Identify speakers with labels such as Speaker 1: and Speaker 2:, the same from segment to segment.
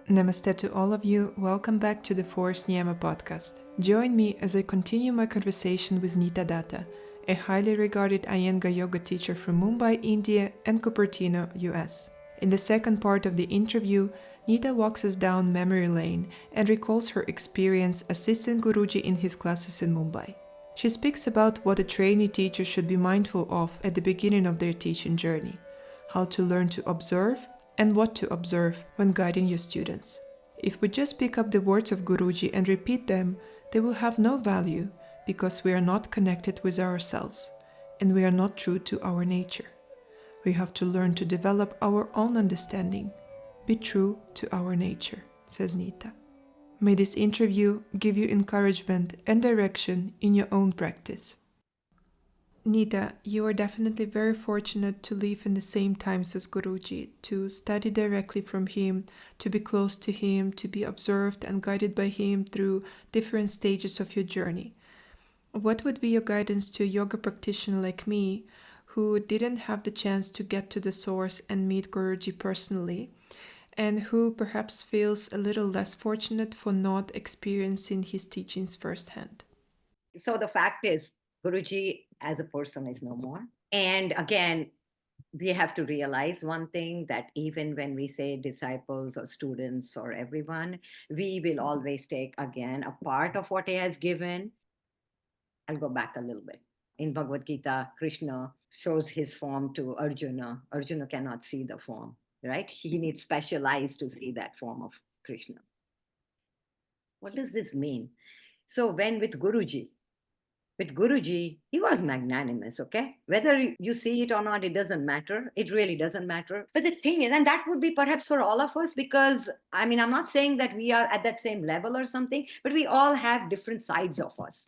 Speaker 1: Namaste to all of you. Welcome back to the Force Niyama podcast. Join me as I continue my conversation with Neeta Datta, a highly regarded Iyengar yoga teacher from Mumbai, India and Cupertino, US. In the second part of the interview, Neeta walks us down memory lane and recalls her experience assisting Guruji in his classes in Mumbai. She speaks about what a trainee teacher should be mindful of at the beginning of their teaching journey, how to learn to observe and what to observe when guiding your students. If we just pick up the words of Guruji and repeat them, they will have no value because we are not connected with ourselves and we are not true to our nature. We have to learn to develop our own understanding, be true to our nature, says Neeta. May this interview give you encouragement and direction in your own practice. Neeta, you are definitely very fortunate to live in the same times as Guruji, to study directly from him, to be close to him, to be observed and guided by him through different stages of your journey. What would be your guidance to a yoga practitioner like me, who didn't have the chance to get to the source and meet Guruji personally, and who perhaps feels a little less fortunate for not experiencing his teachings firsthand?
Speaker 2: So the fact is, Guruji as a person is no more. And again, we have to realize one thing, that even when we say disciples or students or everyone, we will always take again a part of what he has given. I'll go back a little bit. In Bhagavad Gita, Krishna shows his form to Arjuna. Arjuna cannot see the form, right? He needs special eyes to see that form of Krishna. What does this mean? So when with Guruji, he was magnanimous, okay? Whether you see it or not, it doesn't matter. It really doesn't matter. But the thing is, and that would be perhaps for all of us, because I'm not saying that we are at that same level or something, but we all have different sides of us,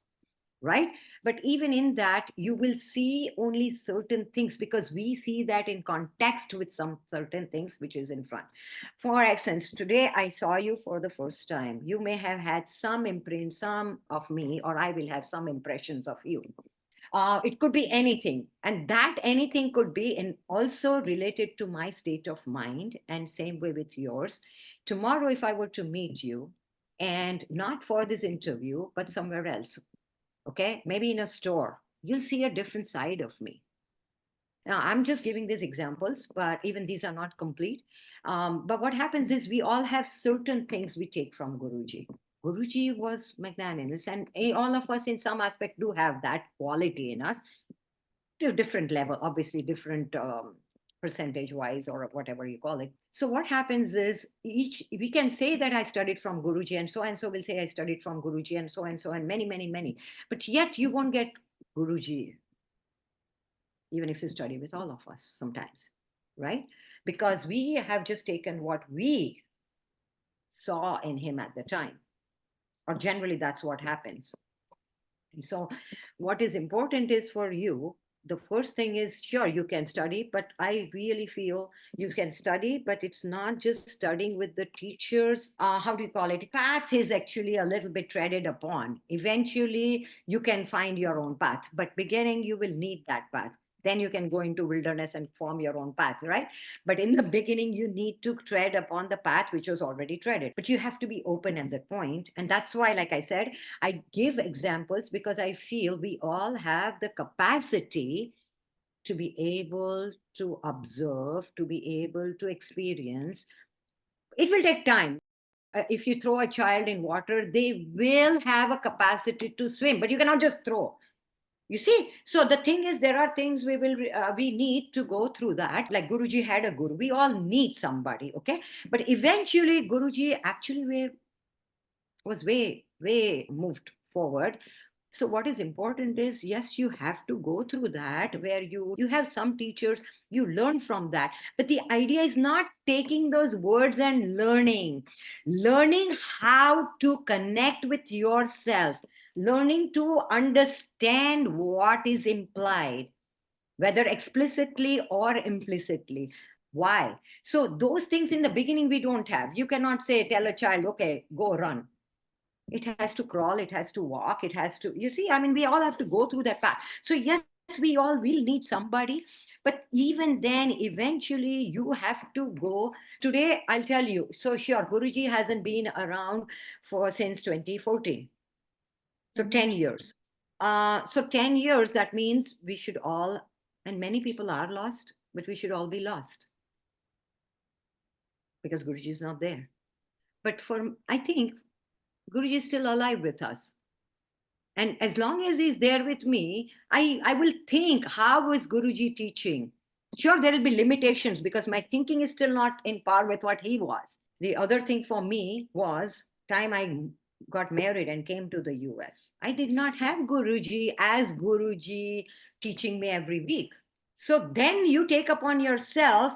Speaker 2: right? But even in that, you will see only certain things because we see that in context with some certain things which is in front. For instance, today I saw you for the first time. You may have had some imprint, some of me, or I will have some impressions of you. It could be anything, and that anything could be also related to my state of mind, and same way with yours. Tomorrow, if I were to meet you, and not for this interview, but somewhere else, okay, maybe in a store, you'll see a different side of me. Now, I'm just giving these examples, but even these are not complete. But what happens is we all have certain things we take from Guruji. Guruji was magnanimous, and all of us in some aspect do have that quality in us to a different level, obviously different percentage wise or whatever you call it. So what happens is we can say that I studied from Guruji, and so will say I studied from Guruji, and so and many, but yet you won't get Guruji even if you study with all of us sometimes, right? Because we have just taken what we saw in him at the time, or generally that's what happens. And so what is important is for you, the first thing is, sure, you can study, but I really feel you can study, but it's not just studying with the teachers. How do you call it? Path is actually a little bit treaded upon. Eventually, you can find your own path, but beginning, you will need that path. Then you can go into wilderness and form your own path, right? But in the beginning, you need to tread upon the path which was already treaded. But you have to be open at that point. And that's why, like I said, I give examples because I feel we all have the capacity to be able to observe, to be able to experience. It will take time. If you throw a child in water, they will have a capacity to swim, but you cannot just throw. You see, so the thing is, there are things we need to go through that. Like Guruji had a guru. We all need somebody, okay? But eventually, Guruji actually was way moved forward. So what is important is, yes, you have to go through that, where you have some teachers, you learn from that, but the idea is not taking those words and learning how to connect with yourself, learning to understand what is implied, whether explicitly or implicitly. Why? So those things in the beginning we don't have. You cannot say, tell a child, okay, go run. It has to crawl, it has to walk, it has to, you see, we all have to go through that path. So yes, we all will need somebody, but even then, eventually you have to go. Today, I'll tell you. So sure, Guruji hasn't been around for since 2014. So 10 years. So 10 years, that means we should all, and many people are lost, but we should all be lost because Guruji is not there. But I think Guruji is still alive with us. And as long as he's there with me, I will think, how is Guruji teaching? Sure, there will be limitations because my thinking is still not in par with what he was. The other thing for me was time I got married and came to the US. I did not have Guruji as Guruji teaching me every week. So then you take upon yourself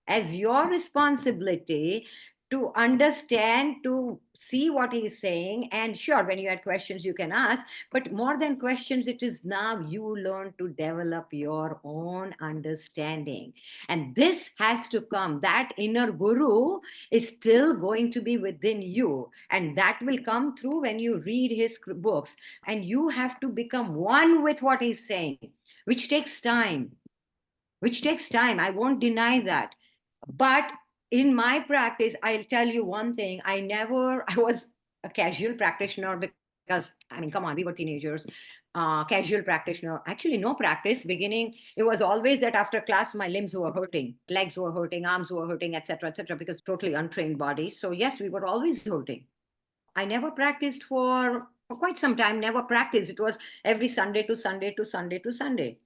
Speaker 2: as your responsibility to understand, to see what he's saying. And sure, when you had questions, you can ask. But more than questions, it is now you learn to develop your own understanding. And this has to come. That inner guru is still going to be within you. And that will come through when you read his books. And you have to become one with what he's saying, which takes time. Which takes time. I won't deny that. But in my practice, I'll tell you one thing. I was a casual practitioner because, I mean, come on, we were teenagers. Casual practitioner, actually no practice. Beginning, it was always that after class, my limbs were hurting, legs were hurting, arms were hurting, etc., because totally untrained body. So yes, we were always hurting. I never practiced for quite some time, never practiced. It was every Sunday to Sunday to Sunday to Sunday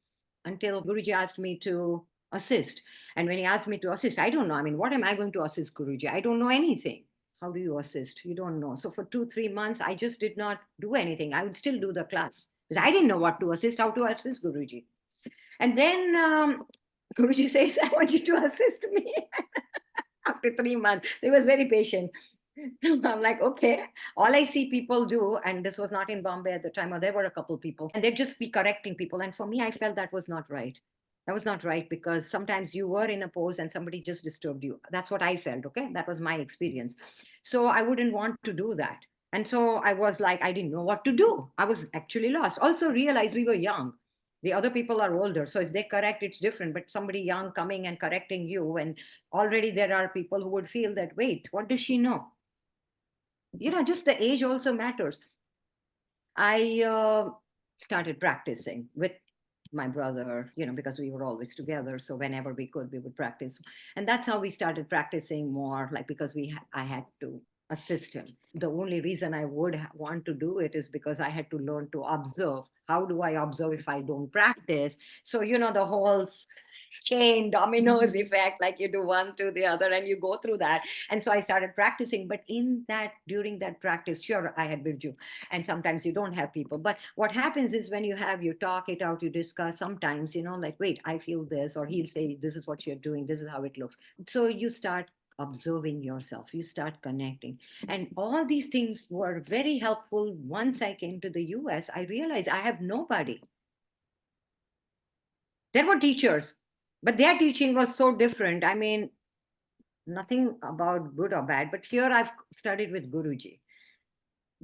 Speaker 2: until Guruji asked me to assist. And when he asked me to assist, I don't know. I mean, what am I going to assist Guruji? I don't know anything. How do you assist? You don't know. So for 2, 3 months, I just did not do anything. I would still do the class because I didn't know what to assist, how to assist Guruji. And then Guruji says, I want you to assist me after 3 months. He was very patient. I'm like, okay. All I see people do, and this was not in Bombay at the time, or there were a couple people, and they'd just be correcting people. And for me, I felt that was not right. That was not right because sometimes you were in a pose and somebody just disturbed you. That's what I felt. Okay. That was my experience. So I wouldn't want to do that. And so I was like, I didn't know what to do. I was actually lost. Also realized we were young. The other people are older. So if they correct, it's different. But somebody young coming and correcting you, and already there are people who would feel that, wait, what does she know? Just the age also matters. I started practicing with my brother, because we were always together. So whenever we could, we would practice. And that's how we started practicing more, like, because I had to assist him. The only reason I would want to do it is because I had to learn to observe. How do I observe if I don't practice? So, the whole chain dominoes effect, like you do one to the other and you go through that. And so I started practicing. But during that practice, sure, I had Birju, and sometimes you don't have people. But what happens is when you talk it out, you discuss sometimes, like, wait, I feel this, or he'll say, this is what you're doing, this is how it looks. So you start observing yourself, you start connecting. And all these things were very helpful. Once I came to the US, I realized I have nobody. There were teachers, but their teaching was so different. I mean, nothing about good or bad, but here I've studied with Guruji,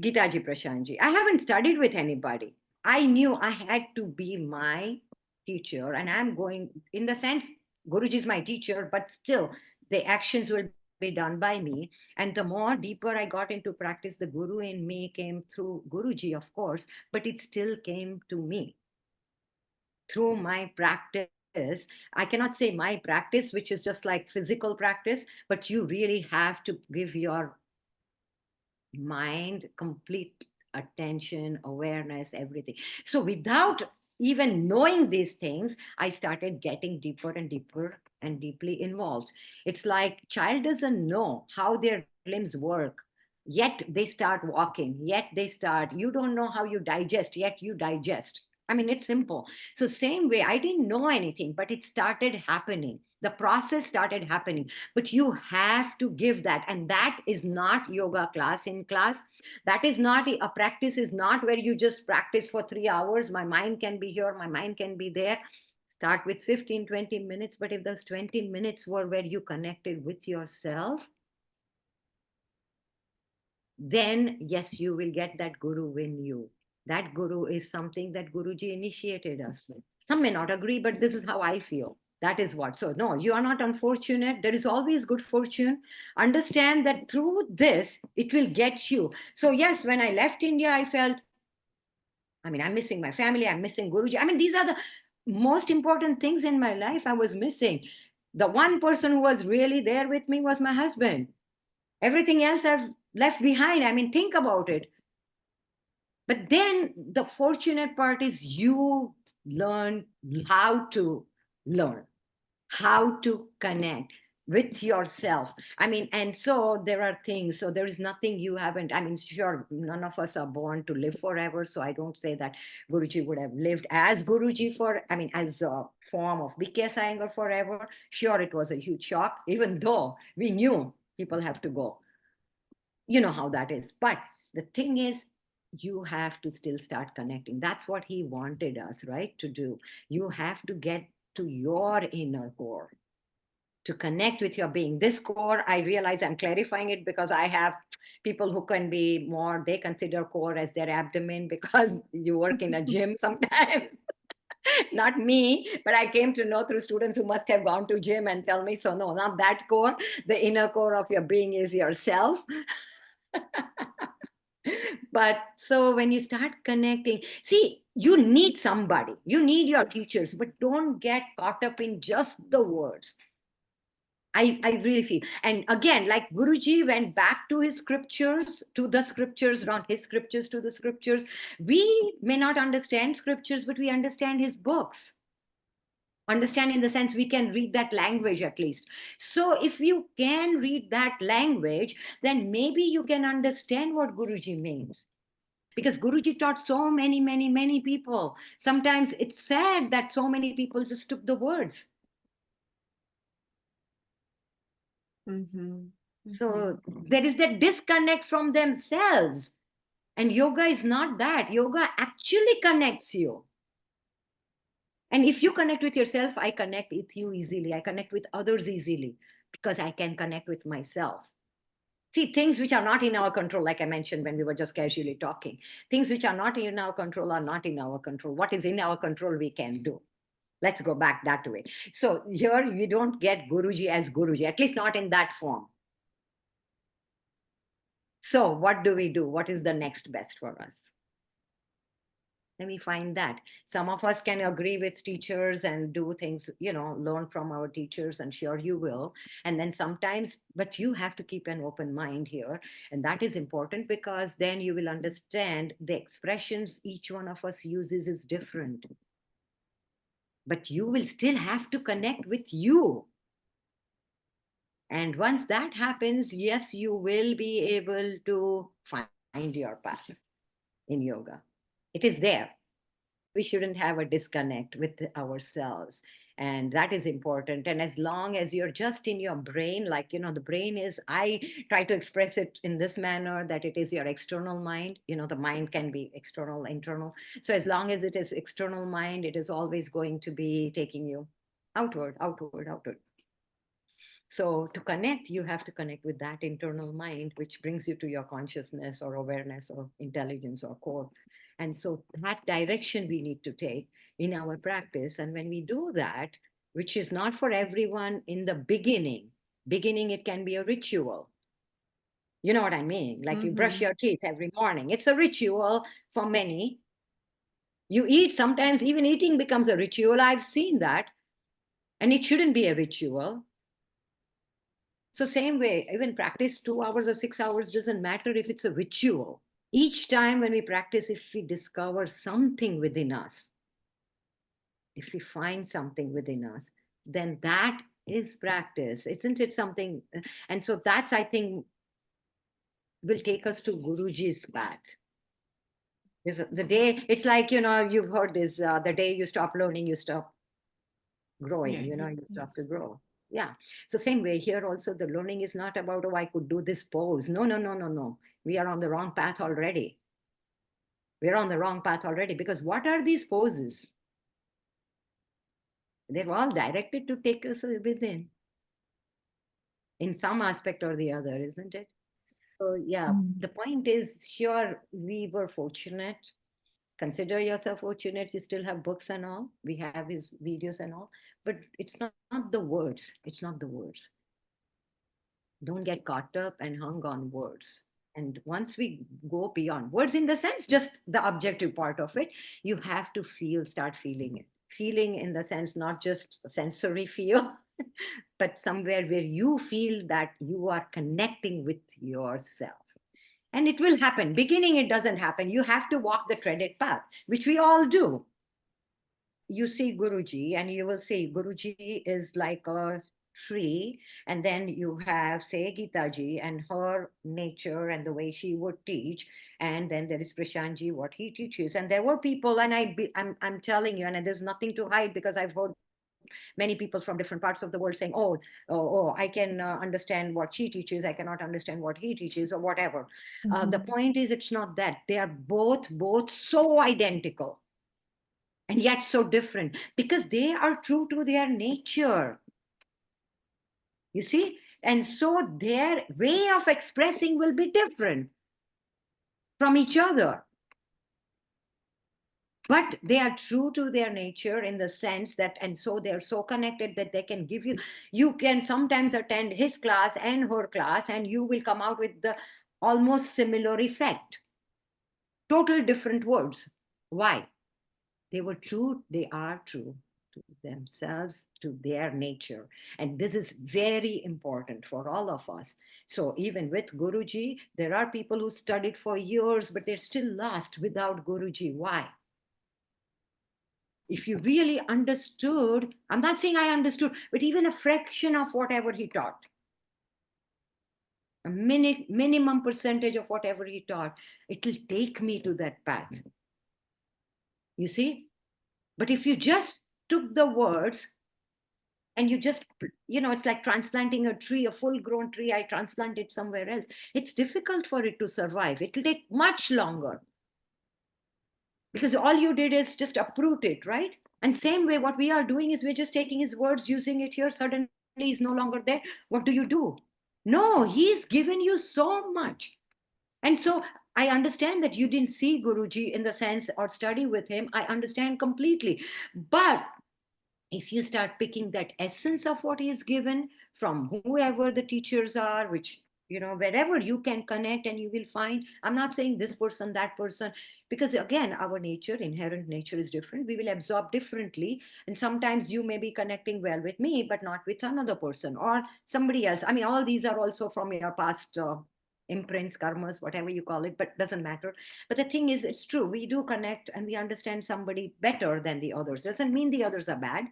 Speaker 2: Gitaji Prashantji. I haven't studied with anybody. I knew I had to be my teacher, and I'm going, in the sense, Guruji is my teacher, but still the actions will be done by me. And the more deeper I got into practice, the Guru in me came through Guruji, of course, but it still came to me through my practice. I cannot say my practice, which is just like physical practice, but you really have to give your mind complete attention, awareness, everything. So without even knowing these things, I started getting deeper and deeper and deeply involved. It's like child doesn't know how their limbs work, yet they start walking, yet they start, you don't know how you digest, yet you digest. I mean, it's simple. So same way, I didn't know anything, but it started happening. The process started happening. But you have to give that. And that is not yoga class in class. That is not a practice, is not where you just practice for 3 hours. My mind can be here, my mind can be there. Start with 15, 20 minutes. But if those 20 minutes were where you connected with yourself, then yes, you will get that guru in you. That guru is something that Guruji initiated us with. Some may not agree, but this is how I feel. That is what. So, no, you are not unfortunate. There is always good fortune. Understand that through this, it will get you. So, yes, when I left India, I felt, I mean, I'm missing my family. I'm missing Guruji. I mean, these are the most important things in my life I was missing. The one person who was really there with me was my husband. Everything else I've left behind. I mean, think about it. But then the fortunate part is you learn how to learn, how to connect with yourself. I mean, and so there are things, so there is nothing you haven't. I mean, sure, none of us are born to live forever. So I don't say that Guruji would have lived as Guruji for, I mean, as a form of BKS Iyengar forever. Sure, it was a huge shock, even though we knew people have to go. You know how that is. But the thing is, you have to still start connecting. That's what he wanted us, right, to do. You have to get to your inner core, to connect with your being. This core, I realize I'm clarifying it because I have people who can be more, they consider core as their abdomen because you work in a gym sometimes. Not me, but I came to know through students who must have gone to gym and tell me, so no, not that core. The inner core of your being is yourself. But so when you start connecting, see, you need somebody, you need your teachers, but don't get caught up in just the words. I really feel. And again, like Guruji went back to his scriptures, to the scriptures, not his scriptures, to the scriptures. We may not understand scriptures, but we understand his books. Understand in the sense we can read that language at least. So if you can read that language, then maybe you can understand what Guruji means. Because Guruji taught so many, many, many people. Sometimes it's sad that so many people just took the words.
Speaker 1: Mm-hmm.
Speaker 2: So there is that disconnect from themselves. And yoga is not that. Yoga actually connects you. And if you connect with yourself, I connect with you easily. I connect with others easily because I can connect with myself. See, things which are not in our control, like I mentioned when we were just casually talking, things which are not in our control are not in our control. What is in our control, we can do. Let's go back that way. So here we don't get Guruji as Guruji, at least not in that form. So what do we do? What is the next best for us? Let me find that. Some of us can agree with teachers and do things, learn from our teachers, and sure you will. And then sometimes, but you have to keep an open mind here. And that is important because then you will understand the expressions each one of us uses is different. But you will still have to connect with you. And once that happens, yes, you will be able to find your path in yoga. It is there. We shouldn't have a disconnect with ourselves. And that is important. And as long as you're just in your brain, like, the brain is, I try to express it in this manner that it is your external mind. The mind can be external, internal. So as long as it is external mind, it is always going to be taking you outward, outward, outward. So to connect, you have to connect with that internal mind, which brings you to your consciousness or awareness or intelligence or core. And so that direction we need to take in our practice. And when we do that, which is not for everyone in the beginning, it can be a ritual. You know what I mean? Like you brush your teeth every morning. It's a ritual for many. You eat, sometimes even eating becomes a ritual. I've seen that. And it shouldn't be a ritual. So same way, even practice 2 hours or 6 hours doesn't matter if it's a ritual. Each time when we practice, if we discover something within us, if we find something within us, then that is practice. Isn't it something? And so that's, I think, will take us to Guruji's path. The day, it's like, you've heard this, the day you stop learning, you stop growing, you stop to grow. Yeah. So same way here also, the learning is not about, oh, I could do this pose. No, no, no, no, no. We are on the wrong path already. We're on the wrong path already because what are these poses? They're all directed to take us within in some aspect or the other, isn't it? So yeah, the point is, sure, we were fortunate Consider yourself fortunate. You still have books and all. We have his videos and all. But it's not the words. It's not the words. Don't get caught up and hung on words. And once we go beyond words, in the sense, just the objective part of it, you have to start feeling it. Feeling in the sense, not just sensory feel, but somewhere where you feel that you are connecting with yourself. And it will happen. Beginning, it doesn't happen. You have to walk the treaded path, which we all do. You see Guruji, and you will see Guruji is like a tree, and then you have, say, Geeta ji and her nature and the way she would teach, and then there is Prashantji, what he teaches. And there were people, and I'm telling you, and there's nothing to hide, because I've heard many people from different parts of the world saying, oh, I can understand what she teaches, I cannot understand what he teaches, or whatever. The
Speaker 1: Mhm.
Speaker 2: point is, it's not that. They are both so identical and yet so different, because they are true to their nature, you see. And so their way of expressing will be different from each other, but they are true to their nature in the sense that, and so they're so connected that they can give you, you can sometimes attend his class and her class, and you will come out with the almost similar effect, total different words. Why? They were true, they are true to themselves, to their nature. And this is very important for all of us. So even with Guruji, there are people who studied for years, but they're still lost without Guruji. Why? If you really understood, I'm not saying I understood, but even a fraction of whatever he taught, a minimum percentage of whatever he taught, it will take me to that path. You see? But if you just took the words and you just, it's like transplanting a tree, a full grown tree, I transplant it somewhere else, it's difficult for it to survive. It will take much longer, because all you did is just uproot it, right? And same way, what we are doing is we're just taking his words, using it here, suddenly he's no longer there. What do? No, he's given you so much. And so I understand that you didn't see Guruji in the sense or study with him. I understand completely. But if you start picking that essence of what is given from whoever the teachers are, which, wherever you can connect, and you will find, I'm not saying this person, that person, because again, our nature, inherent nature is different. We will absorb differently. And sometimes you may be connecting well with me, but not with another person or somebody else. I mean, all these are also from your past imprints, karmas, whatever you call it, but doesn't matter. But the thing is, it's true. We do connect and we understand somebody better than the others. Doesn't mean the others are bad.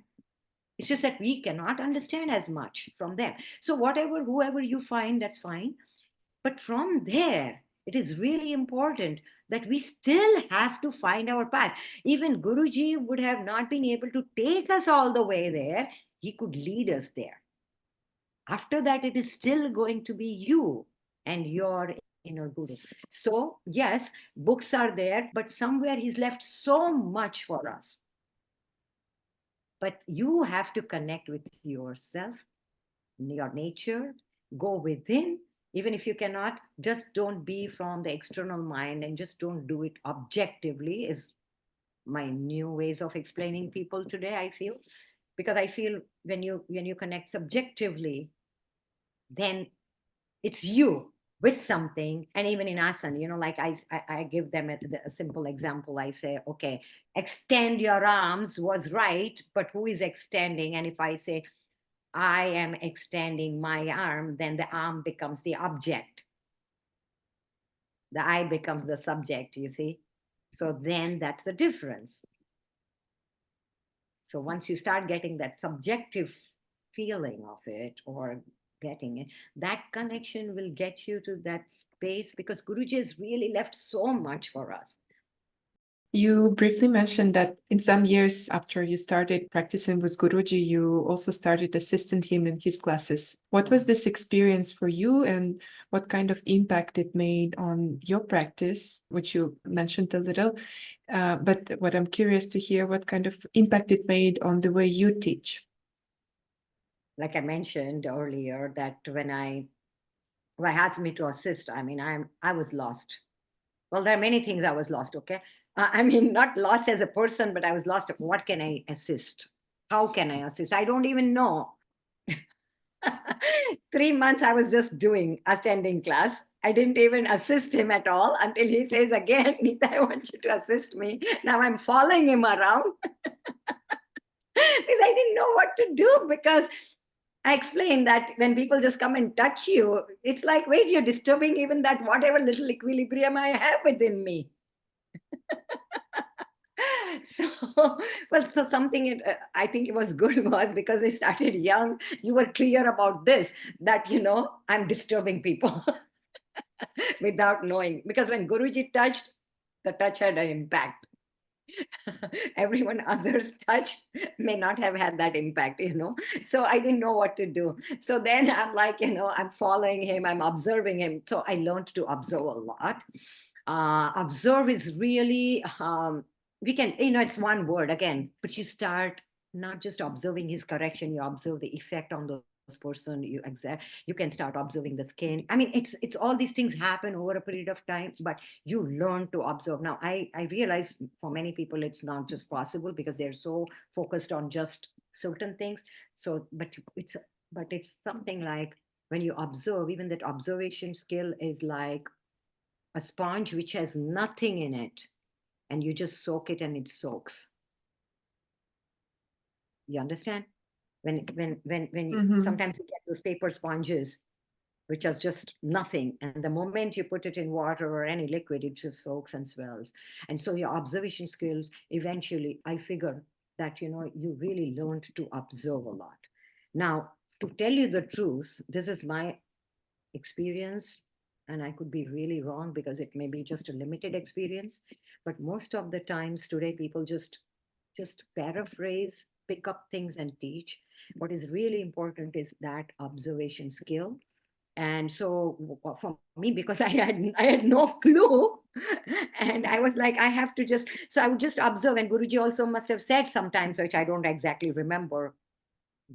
Speaker 2: It's just that we cannot understand as much from them. So whatever, whoever you find, that's fine. But from there, it is really important that we still have to find our path. Even Guruji would have not been able to take us all the way there. He could lead us there. After that, it is still going to be you and your inner Guru. So, yes, books are there, but somewhere he's left so much for us. But you have to connect with yourself, your nature, go within. Even if you cannot, just don't be from the external mind, and just don't do it objectively, is my new ways of explaining people today, I feel. Because I feel when you connect subjectively, then it's you with something. And even in asana, like I give them a simple example. I say, okay, extend your arms was right, but who is extending? And if I say I am extending my arm, then the arm becomes the object, the I becomes the subject, you see. So then that's the difference. So once you start getting that subjective feeling of it, or getting it, that connection will get you to that space, because Guruji has really left so much for us.
Speaker 1: You briefly mentioned that in some years after you started practicing with Guruji, you also started assisting him in his classes. What was this experience for you, and what kind of impact it made on your practice, which you mentioned a little? But what I'm curious to hear, what kind of impact it made on the way you teach?
Speaker 2: Like I mentioned earlier, that when I asked me to assist, I mean, I was lost. Well, there are many things I was lost, okay? I mean, not lost as a person, but I was lost. What can I assist? How can I assist? I don't even know. 3 months I was just attending class. I didn't even assist him at all until he says again, Neeta, I want you to assist me. Now I'm following him around because I didn't know what to do, because I explained that when people just come and touch you, it's like, wait, you're disturbing even that whatever little equilibrium I have within me. So, well, so something I think it was good was because they started young, you were clear about this, that, I'm disturbing people without knowing. Because when Guruji touched, the touch had an impact. Everyone others touched may not have had that impact. So I didn't know what to do. So then I'm like, I'm following him, I'm observing him. So I learned to observe a lot. Observe is really, we can, it's one word again, but you start not just observing his correction, you observe the effect on those person. You can start observing the skin. I mean, it's all these things happen over a period of time, but you learn to observe. Now I realize for many people it's not just possible because they're so focused on just certain things. So but it's something like, when you observe, even that observation skill is like a sponge which has nothing in it, and you just soak it and it soaks. You understand? When
Speaker 1: Mm-hmm.
Speaker 2: sometimes you get those paper sponges which are just nothing, and the moment you put it in water or any liquid, it just soaks and swells. And so your observation skills, eventually I figure that you really learned to observe a lot. Now, to tell you the truth, this is my experience, and I could be really wrong because it may be just a limited experience, but most of the times today people just paraphrase, pick up things and teach. What is really important is that observation skill. And so for me, because I had no clue, and I was like, I have to just, so I would just observe. And Guruji also must have said sometimes, which I don't exactly remember,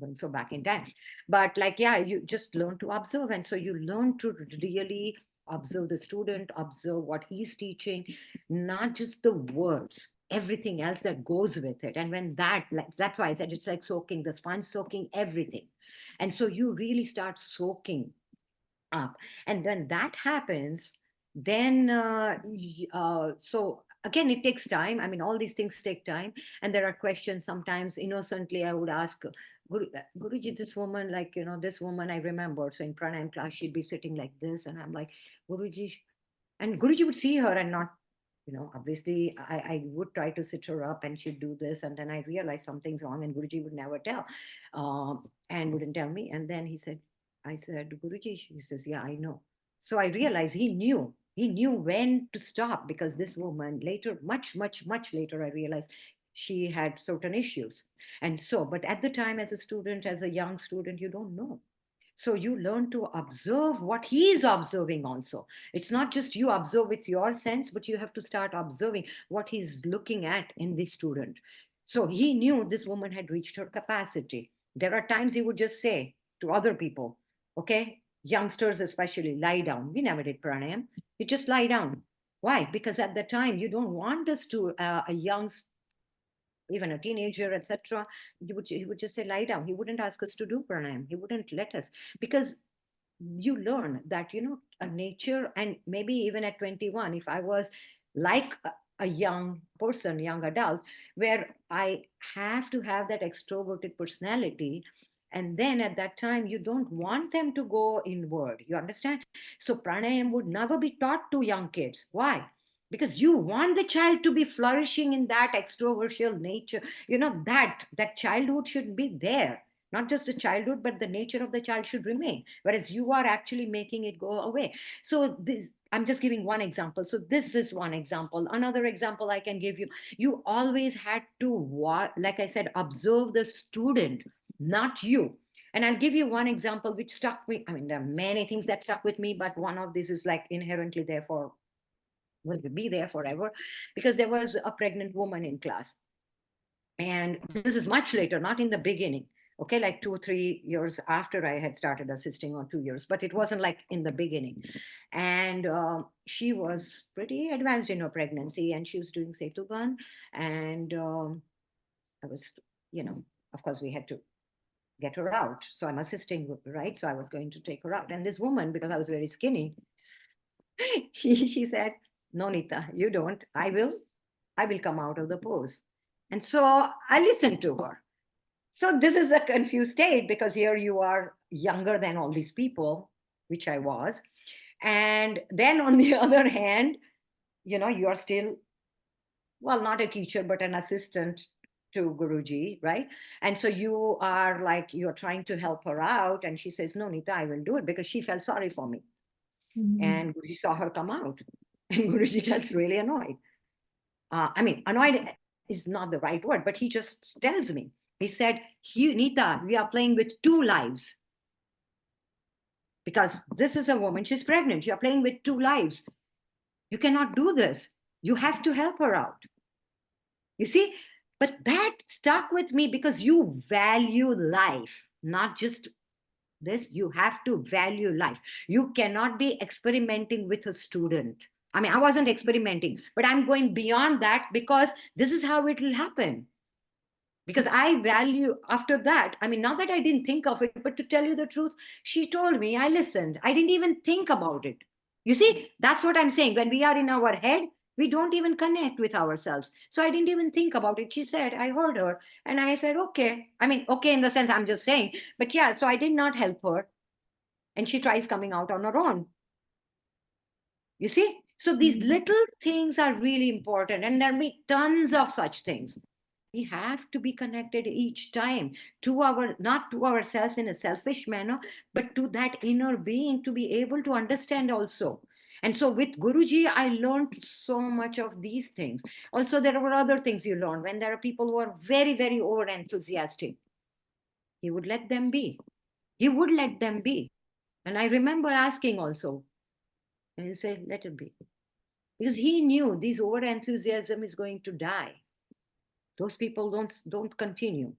Speaker 2: going so back in time, but like, yeah, you just learn to observe. And so you learn to really observe the student, observe what he's teaching, not just the words, everything else that goes with it. And when that, like, that's why I said it's like soaking the sponge, soaking everything. And so you really start soaking up. And when that happens, then so again, it takes time. I mean, all these things take time. And there are questions. Sometimes innocently I would ask, Guruji, this woman, like, this woman I remember, so in pranayam class she'd be sitting like this, and I'm like, Guruji, and Guruji would see her and not, obviously I would try to sit her up and she'd do this, and then I realized something's wrong, and Guruji would never tell, and wouldn't tell me. And then I said, Guruji, he says, yeah, I know. So I realized he knew when to stop, because this woman later, much, much, much later, I realized she had certain issues. And so, but at the time, as a student, as a young student, you don't know. So you learn to observe what he is observing also. It's not just you observe with your sense, but you have to start observing what he's looking at in the student. So he knew this woman had reached her capacity. There are times he would just say to other people, okay, youngsters especially, lie down. We never did pranayam. You just lie down. Why? Because at the time you don't want us to, a young, even a teenager, etc., he would just say lie down. He wouldn't ask us to do pranayam. He wouldn't let us, because you learn that, a nature. And maybe even at 21, if I was like a young person, young adult, where I have to have that extroverted personality, and then at that time you don't want them to go inward, you understand? So pranayam would never be taught to young kids. Why? Because you want the child to be flourishing in that extroversion nature. That childhood should be there. Not just the childhood, but the nature of the child should remain, whereas you are actually making it go away. So this, I'm just giving one example. So this is one example. Another example I can give you, you always had to, like I said, observe the student, not you. And I'll give you one example which stuck me. I mean, there are many things that stuck with me, but one of these is like inherently there for, will be there forever, because there was a pregnant woman in class. And this is much later, not in the beginning. Okay, like 2 3 years after I had started assisting, or 2 years, but it wasn't like in the beginning. And she was pretty advanced in her pregnancy, and she was doing Setuban. And I was, you know, of course we had to get her out. So I'm assisting, right? So I was going to take her out. And this woman, because I was very skinny, she said, "No, Neeta, you don't. I will come out of the pose." And so I listened to her. So this is a confused state, because here you are younger than all these people, which I was. And then on the other hand, you are still, well, not a teacher, but an assistant to Guruji, right? And so you are like, you're trying to help her out. And she says, "No, Neeta, I will do it," because she felt sorry for me.
Speaker 1: Mhm.
Speaker 2: And Guruji saw her come out. And Guruji gets really annoyed. I mean, annoyed is not the right word, but he just tells me. He said, "Neeta, we are playing with two lives, because this is a woman, she's pregnant. You are playing with two lives. You cannot do this. You have to help her out." You see, but that stuck with me, because you value life, not just this. You have to value life. You cannot be experimenting with a student. I mean, I wasn't experimenting, but I'm going beyond that, because this is how it will happen. Because I value, after that, I mean, not that I didn't think of it, but to tell you the truth, she told me, I listened. I didn't even think about it. You see, that's what I'm saying. When we are in our head, we don't even connect with ourselves. So I didn't even think about it. She said, I heard her, and I said, okay. I mean, okay, in the sense I'm just saying, but yeah, so I did not help her. And she tries coming out on her own. You see? So these
Speaker 1: Mhm.
Speaker 2: little things are really important, and there'll be tons of such things. We have to be connected each time to our, not to ourselves in a selfish manner, but to that inner being, to be able to understand also. And so with Guruji, I learned so much of these things. Also, there were other things you learn when there are people who are very, very over enthusiastic. He would let them be. He would let them be. And I remember asking also, and he said, let it be. Because he knew this over enthusiasm is going to die. Those people don't continue.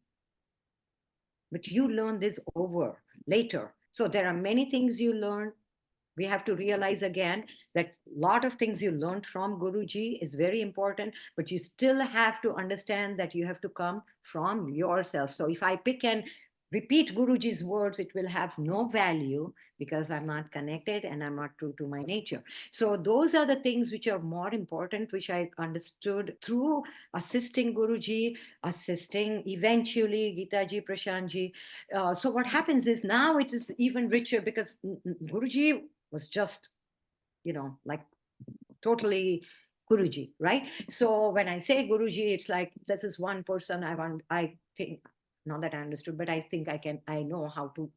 Speaker 2: But you learn this over later. So there are many things you learn. We have to realize again that a lot of things you learned from Guruji is very important, but you still have to understand that you have to come from yourself. So if I pick and repeat Guruji's words, it will have no value, because I'm not connected and I'm not true to my nature. So those are the things which are more important, which I understood through assisting Guruji, assisting eventually Gitaji, Prashantji. So what happens is now it is even richer, because Guruji was just, like totally Guruji, right? So when I say Guruji, it's like this is one person I think, not that I understood, but I think I know how to,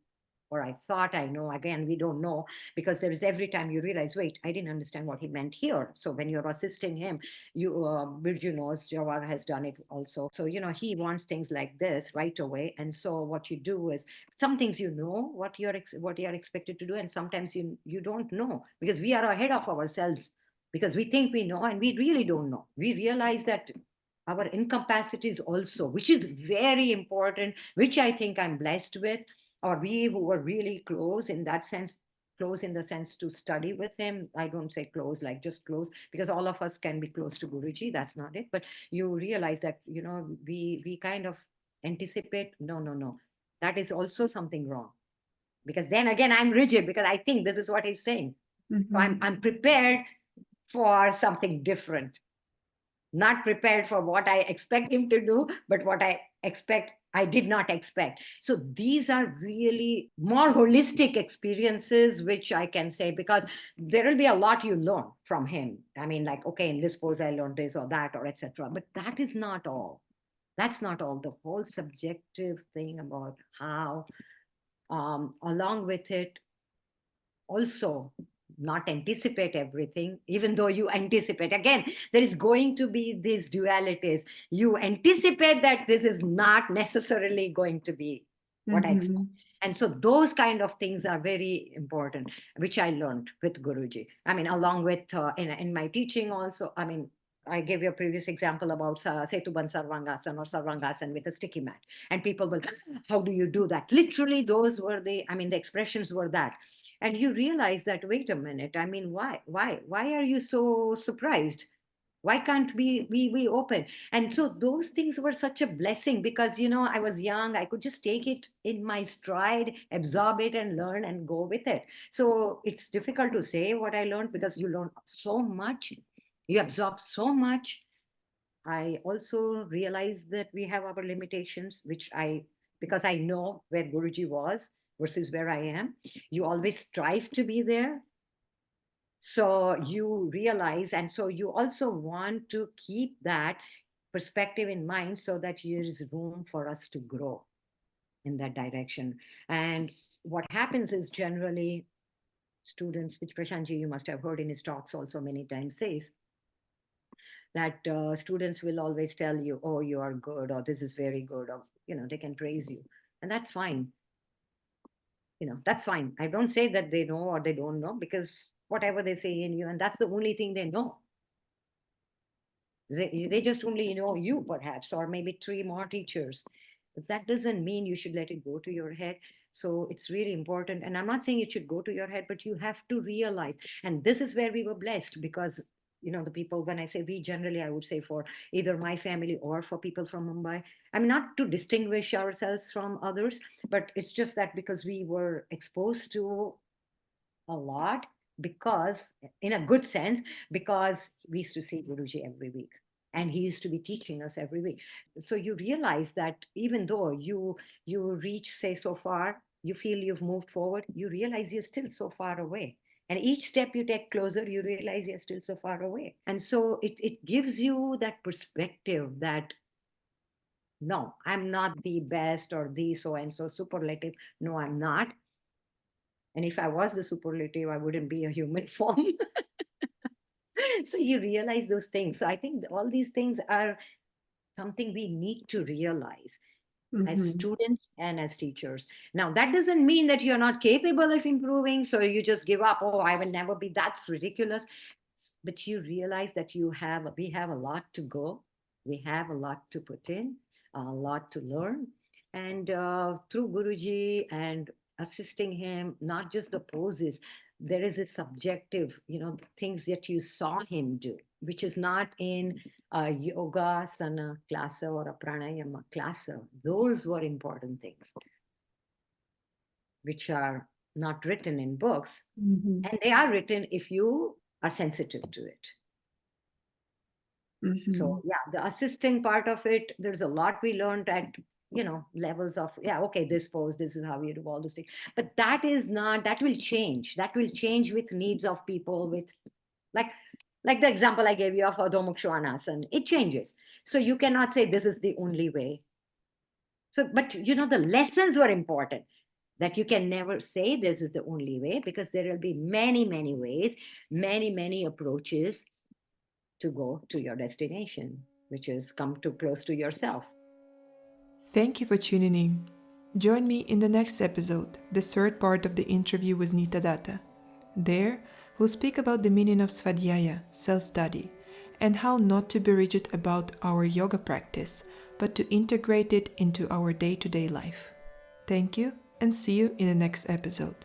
Speaker 2: or I thought I know. Again, we don't know, because there is every time you realize, wait, I didn't understand what he meant here. So when you're assisting him, Birju knows, Jawar has done it also. So, he wants things like this right away. And so what you do is, some things what you're expected to do, and sometimes you don't know, because we are ahead of ourselves, because we think we know and we really don't know. We realize that our incapacities also, which is very important, which I think I'm blessed with, or we who were really close in that sense, close in the sense to study with him. I don't say close like just close, because all of us can be close to Guruji, that's not it. But you realize that, we kind of anticipate, no, no, no, that is also something wrong, because then again I'm rigid, because I think this is what he's saying. So
Speaker 1: Mhm.
Speaker 2: I'm prepared for something different, not prepared for what I expect him to do, but what I did not expect. So these are really more holistic experiences, which I can say, because there will be a lot you learn from him. I mean, like, okay, in this pose I learned this or that, or etc. But that is not all. That's not all. The whole subjective thing about how, along with it, also not anticipate everything, even though you anticipate. Again, there is going to be these dualities. You anticipate that this is not necessarily going to be what I expect.
Speaker 1: Mhm.
Speaker 2: And so those kind of things are very important, which I learned with Guruji. I mean, along with in my teaching also. I mean, I gave you a previous example about Setuban Sarvangasan or Sarvangasan with a sticky mat. And people will, how do you do that? Literally, those were the expressions were that. And you realize that, wait a minute, I mean, why are you so surprised? Why can't we open? And so those things were such a blessing because, I was young. I could just take it in my stride, absorb it and learn and go with it. So it's difficult to say what I learned because you learn so much, you absorb so much. I also realized that we have our limitations, because I know where Guruji was versus where I am. You always strive to be there, so you realize, and so you also want to keep that perspective in mind so that there is room for us to grow in that direction. And what happens is generally students, which Prashantji you must have heard in his talks also many times, says that students will always tell you, oh, you are good, or this is very good, or they can praise you, and that's fine. That's fine. I don't say that they know or they don't know, because whatever they say in you, and that's the only thing they know. They just only know you, perhaps, or maybe three more teachers. But that doesn't mean you should let it go to your head. So it's really important. And I'm not saying it should go to your head, but you have to realize. And this is where we were blessed because, the people, when I say we, generally, I would say for either my family or for people from Mumbai. I mean, not to distinguish ourselves from others, but it's just that because we were exposed to a lot, because in a good sense, because we used to see Guruji every week and he used to be teaching us every week. So you realize that even though you reach, say, so far, you feel you've moved forward, you realize you're still so far away. And each step you take closer, you realize you're still so far away. And so it gives you that perspective that, no, I'm not the best or the so and so superlative. No, I'm not. And if I was the superlative, I wouldn't be a human form. So you realize those things. So I think all these things are something we need to realize as students and as teachers. Now, that doesn't mean that you're not capable of improving. So you just give up. Oh, I will never be. That's ridiculous. But you realize that we have a lot to go. We have a lot to put in, a lot to learn. And through Guruji and assisting him, not just the poses, there is a subjective, things that you saw him do, which is not in a yoga sana class or a pranayama class. Those were important things, which are not written in books. And they are written if you are sensitive to it. So yeah, the assisting part of it, there's a lot we learned at levels of, yeah, okay, this pose, this is how you do all those things. But that will change. That will change with needs of people, with like the example I gave you of Adho Muksha Anasana. It changes. So you cannot say this is the only way. So, but the lessons were important, that you can never say this is the only way, because there will be many, many ways, many, many approaches to go to your destination, which is come too close to yourself.
Speaker 1: Thank you for tuning in. Join me in the next episode, the third part of the interview with Neeta Datta. There, we'll speak about the meaning of svadhyaya, self-study, and how not to be rigid about our yoga practice, but to integrate it into our day-to-day life. Thank you, and see you in the next episode.